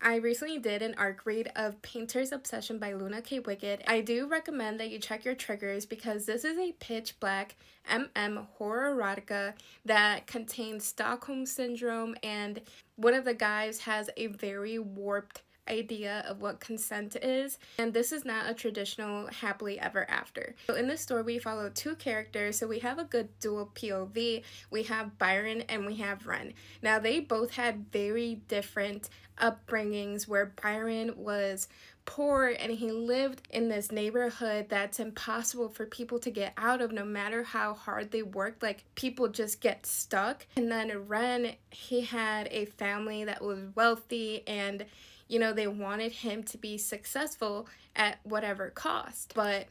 I recently did an arc read of Painter's Obsession by Luna K. Wicked. I do recommend that you check your triggers because this is a pitch black horror erotica that contains Stockholm Syndrome, and one of the guys has a very warped idea of what consent is, and this is not a traditional happily ever after. So in this story we follow two characters, so we have a good dual POV. We have Byron and we have Ren. Now they both had very different upbringings, where Byron was poor and he lived in this neighborhood that's impossible for people to get out of no matter how hard they worked. Like, people just get stuck. And then Ren, he had a family that was wealthy, and they wanted him to be successful at whatever cost. But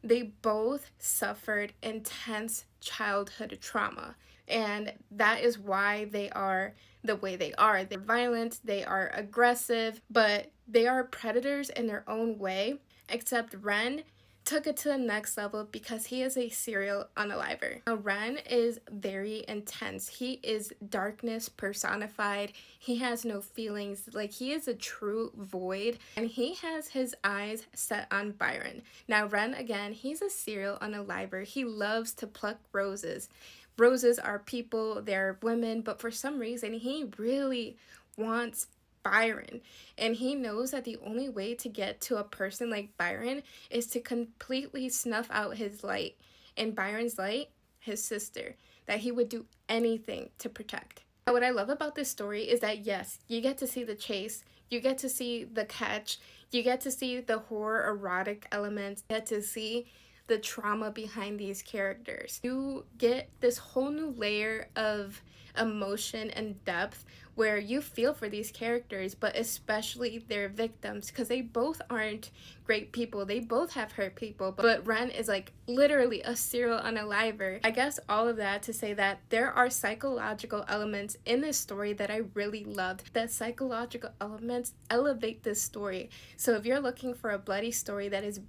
they both suffered intense childhood trauma, and that is why they are the way they are. They're violent, they are aggressive, but they are predators in their own way, except Ren took it to the next level because he is a serial unaliver. Now, Ren is very intense. He is darkness personified. He has no feelings. Like, he is a true void, and he has his eyes set on Byron. Now, Ren, again, he's a serial unaliver. He loves to pluck roses. Roses are people, they're women, but for some reason, he really wants Byron, and he knows that the only way to get to a person like Byron is to completely snuff out his light, and Byron's light, his sister, that he would do anything to protect. Now, what I love about this story is that yes, you get to see the chase, you get to see the catch, you get to see the horror erotic elements, you get to see the trauma behind these characters. You get this whole new layer of emotion and depth where you feel for these characters, but especially their victims, because they both aren't great people. They both have hurt people, but Ren is like literally a serial unaliver. I guess all of that to say that there are psychological elements in this story that I really loved. That psychological elements elevate this story. So if you're looking for a bloody story that is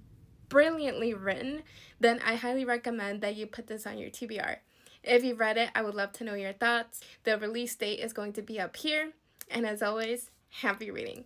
brilliantly written, then I highly recommend that you put this on your TBR. If you've read it, I would love to know your thoughts. The release date is going to be up here. And as always, happy reading.